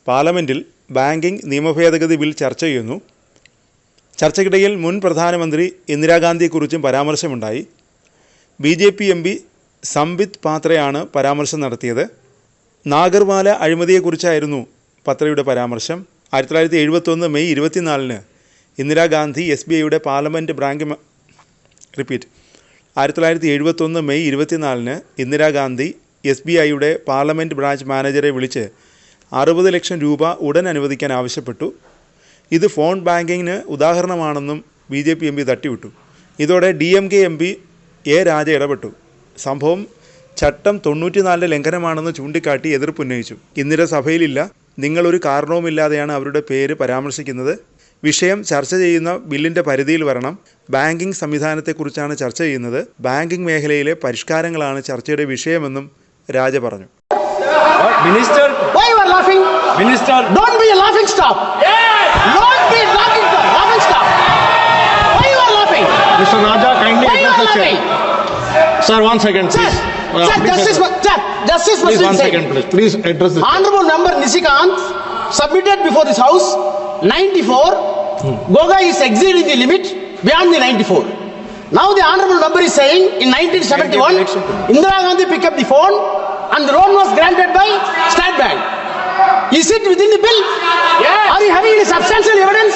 പാർലമെൻറ്റിൽ ബാങ്കിംഗ് നിയമഭേദഗതി ബിൽ ചർച്ച ചെയ്യുന്നു. ചർച്ചയ്ക്കിടയിൽ മുൻ പ്രധാനമന്ത്രി ഇന്ദിരാഗാന്ധിയെക്കുറിച്ചും പരാമർശമുണ്ടായി. BJP MP സംബിത് പാത്രയാണ് പരാമർശം നടത്തിയത്. നാഗർവാല അഴിമതിയെക്കുറിച്ചായിരുന്നു പത്രയുടെ പരാമർശം. 1971 മെയ് 24 ഇന്ദിരാഗാന്ധി SBIയുടെ പാർലമെൻറ്റ് ബ്രാഞ്ച് 1971 മെയ് 24 ഇന്ദിരാഗാന്ധി SBIയുടെ പാർലമെൻറ്റ് ബ്രാഞ്ച് മാനേജറെ വിളിച്ച് 60 ലക്ഷം രൂപ ഉടൻ അനുവദിക്കാൻ ആവശ്യപ്പെട്ടു. ഇത് ഫോൺ ബാങ്കിങ്ങിന് ഉദാഹരണമാണെന്നും BJP MP തട്ടിവിട്ടു. ഇതോടെ DMK MP A രാജ ഇടപെട്ടു. സംഭവം ചട്ടം 94 ലംഘനമാണെന്ന് ചൂണ്ടിക്കാട്ടി എതിർപ്പുന്നയിച്ചു. ഇന്ദിര സഭയിലില്ല, നിങ്ങളൊരു കാരണവുമില്ലാതെയാണ് അവരുടെ പേര് പരാമർശിക്കുന്നത്. വിഷയം ചർച്ച ചെയ്യുന്ന ബില്ലിൻ്റെ പരിധിയിൽ വരണം. ബാങ്കിംഗ് സംവിധാനത്തെക്കുറിച്ചാണ് ചർച്ച ചെയ്യുന്നത്. ബാങ്കിംഗ് മേഖലയിലെ പരിഷ്കാരങ്ങളാണ് ചർച്ചയുടെ വിഷയമെന്നും രാജ പറഞ്ഞു. Minister, why you are laughing? Minister, don't be a laughing stock. Don't be a laughing stock. Why you are laughing? Mr. Raja, kindly Why you address are the laughing? chair. Sir, 1 second, please. Sir, Justice Please, Muslim 1 said, second, please. Please address the chair. Honorable member Nishikant submitted before this house 94. Goga is exceeding the limit beyond the 94. Now the honorable member is saying in 1971, Indira Gandhi picked up the phone and the loan was granted by State Bank. Is it within the bill? Are you having any substantial evidence?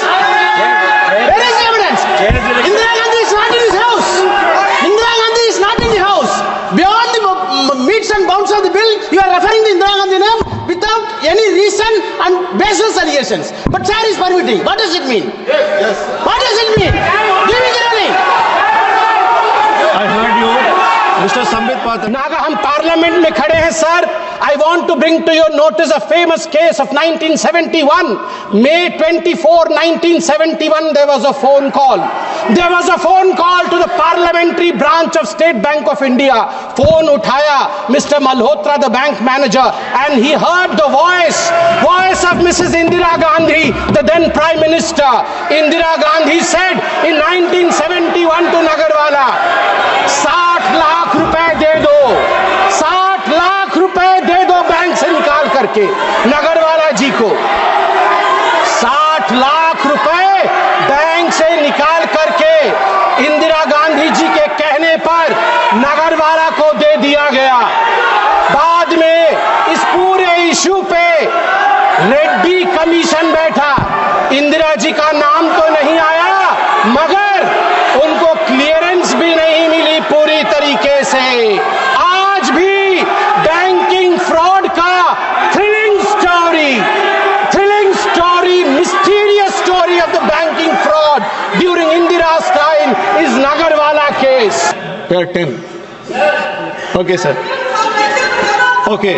Where is the evidence? Indira Gandhi is not in his house. Indira Gandhi is not in the house. Beyond the meets and bounds of the bill, you are referring to Indira Gandhi name without any reason and baseless allegations. But chair is permitting. What does it mean? Yes. What does it mean? Give me the ruling. I heard you. Mr. Sambit Patra. Naga हम parliament में खड़े हैं sir. I want to bring to your notice a famous case of 1971. May 24, 1971, there was a phone call. There was a phone call to the parliamentary branch of State Bank of India. Phone uthaya Mr. Malhotra, the bank manager, and he heard the voice of Mrs. Indira Gandhi, the then Prime Minister. Indira Gandhi said in 1971 to Nagarwala, 60 lakh रुपए दे दो, 60 लाख रुपए दे दो bank से निकाल करके नगरवाला जी को. 60 लाख रुपए bank से निकाल करके इंदिरा गांधी जी के कहने पर नगरवाला को दे दिया गया. बाद में इस पूरे इशू पे रेड्डी कमीशन बैठा. इंदिरा जी का नाम तो नहीं आया, मगर उनको क्लियरेंस भी नहीं मिली पूरी तरीके से. आज भी बैंकिंग फ्रॉड का thrilling story, mysterious story of the banking fraud during इंदिरा's time is Nagarwala case. Pair 10. Okay, sir. Okay.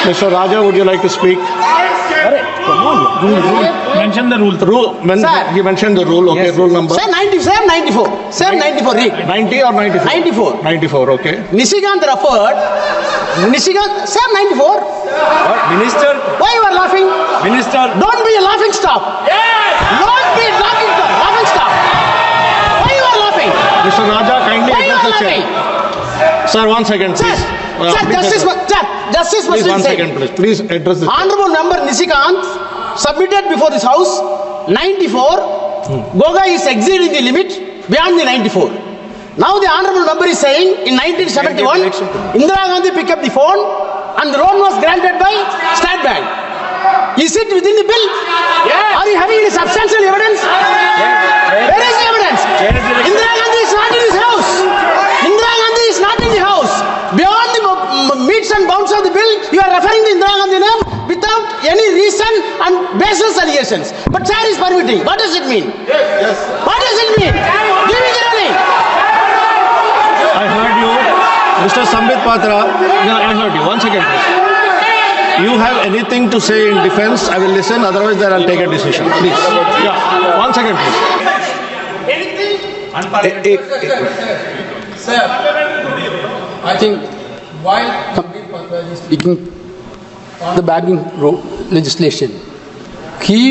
Mr. Raja, would you like to speak? Mention the rule. He mentioned the rule. Okay, yes. Rule number. Sir, 94. Sir, 94. Read. 90 or 94? 94. 94. Okay. Nishikant referred. Sir, 94. What? Minister? Why you are laughing? Minister? Don't be a laughing stock. Don't be a laughing stock. Why you are laughing? Mr. Raja, kindly Why you address are the chair. laughing? Sir, 1 second, please. Justice Please, Muslim 1 said, second, please. Please address the chair. Honorable member Nishikant submitted before this house 94. Goga is exceeding the limit beyond the 94. Now the honorable member is saying in 1971, Indira Gandhi picked up the phone and the loan was granted by State Bank. Is it within the bill? Are you having any substantial evidence? Where is the evidence? Indira Gandhi is not in his house. Indira Gandhi is not in the house. Beyond the meets and bounds of the bill, you are referring to Indira Gandhi name without any reason and baseless allegations. But chair is permitting. What does it mean? Yes. What does it mean? Give me the ruling. I heard you. Mr. Sambit Patra. No, I heard you. 1 second, please. You have anything to say in defense? I will listen. Otherwise, then I'll take a decision. Please. Yeah. 1 second, please. Sir, I think while Sambit Patra is speaking on the banking legislation, he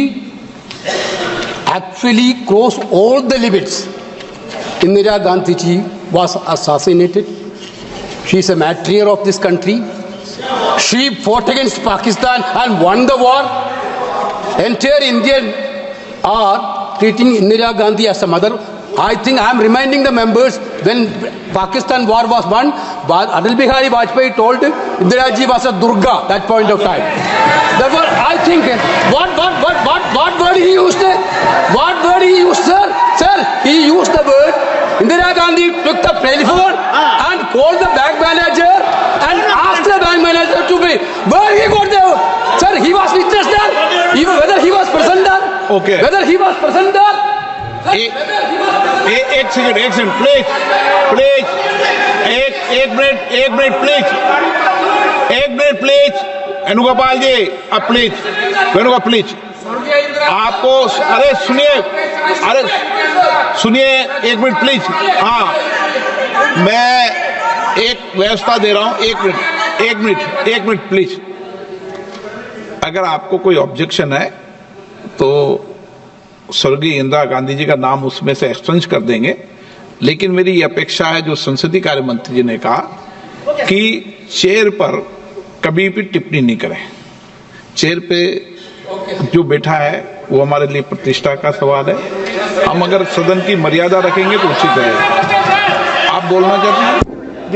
actually crossed all the limits. Indira Gandhi ji was assassinated. She is a matriarch of this country. She fought against Pakistan and won the war. Entire Indian are treating Indira Gandhi as a mother. I think I am reminding the members when Pakistan war was won, Atal Bihari Vajpayee told Indira Ji was a Durga that point of time. Therefore, I think what word he used? What word he used, sir? Sir, he used the word. Indira Gandhi took the telephone and called the bank manager and asked the bank manager to be. Where he got there? Sir, he was witness there. Even whether he was present there. Okay. Whether he was present there. एक second please एक minute please Venugopal जी अब please Venugopal please आपको अरे सुनिए एक minute please. हाँ, मैं एक व्यवस्था दे रहा हूं, एक मिनट प्लीज। अगर आपको कोई ऑब्जेक्शन है तो स्वर्गीय इंदिरा गांधी जी का नाम उसमें से एक्सचेंज कर देंगे, लेकिन मेरी ये अपेक्षा है जो संसदीय कार्य मंत्री जी ने कहा कि चेयर पर कभी भी टिप्पणी नहीं करें। चेयर पे जो बैठा है वो हमारे लिए प्रतिष्ठा का सवाल है। हम अगर सदन की मर्यादा रखेंगे तो उचित रहेगा। आप बोलना चाहते हैं?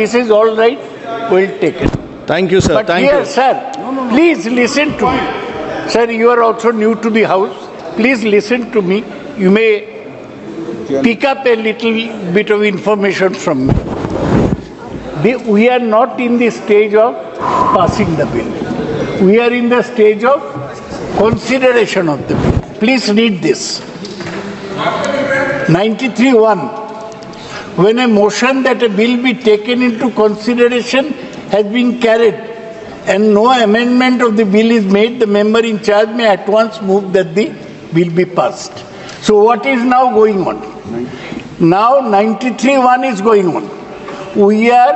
This is all right. We'll take it. Thank you sir, But thank here, you. sir, please listen to me. Sir, you are also new to the house. Please listen to me. You may pick up a little bit of information from me. We are not in the stage of passing the bill. We are in the stage of consideration of the bill. Please read this. 93(1). When a motion that a bill be taken into consideration has been carried and no amendment of the bill is made, the member in charge may at once move that the bill be passed. So what is now going on? Now 93(1) is going on. We are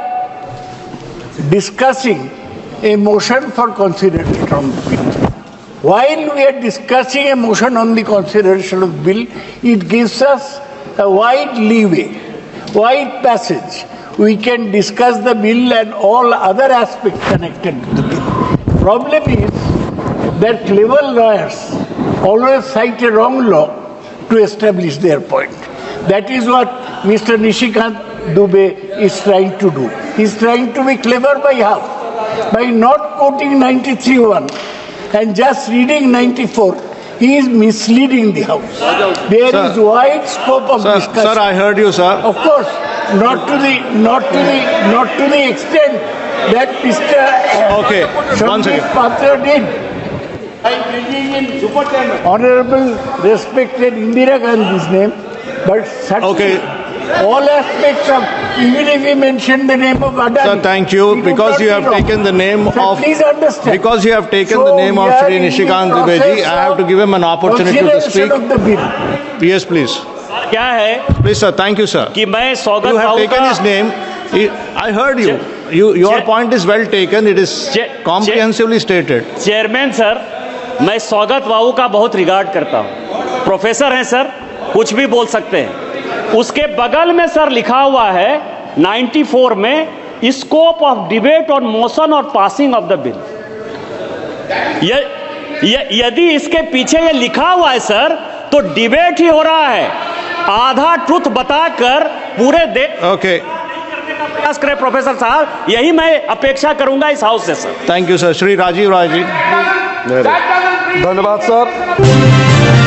discussing a motion for consideration on the bill. While we are discussing a motion on the consideration of the bill, it gives us a wide leeway, wide passage. We can discuss the bill and all other aspects connected to the bill. Problem is that clever lawyers always cite a wrong law to establish their point. That is what Mr. Nishikant Dubey is trying to do. He is trying to be clever by half. By not quoting 93(1) and just reading 94, he is misleading the House. There is wide scope of discussion. Sir, I heard you, sir. Of course, not to the extent that Mr. Okay, one Sambit second. Patra did. By bringing in Honorable respected Indira Gandhi's name, but certainly Okay. all aspects of, even if we mention the name of Adani. Sir, thank you. it would Because not you be have wrong. taken the name Sir, of- please understand. Because you have taken So the name of we are Shri in the Nishikant Dubey ji, I have to give him an opportunity to consideration speak. of the bill. Yes, please. क्या है Please, sir. Thank you, sir. कि मैं स्वागत You have भाव taken का his name. I heard you. Your Chair- point is well taken. It is Chair- comprehensively stated. Chairman sir, मैं स्वागत बाबू का बहुत रिगार्ड करता हूँ। प्रोफेसर हैं सर, कुछ भी बोल सकते हैं। उसके बगल में सर लिखा हुआ है 94 में scope of debate on motion और पासिंग ऑफ द बिल। यदि इसके पीछे ये लिखा हुआ है सर, तो डिबेट ही हो रहा है। आधा ट्रुथ बताकर पूरे देश Okay. प्रयास करें प्रोफेसर साहब, यही मैं अपेक्षा करूंगा इस हाउस से sir. Thank you, sir. Shri Rajiv Raj ji. धन्यवाद सर।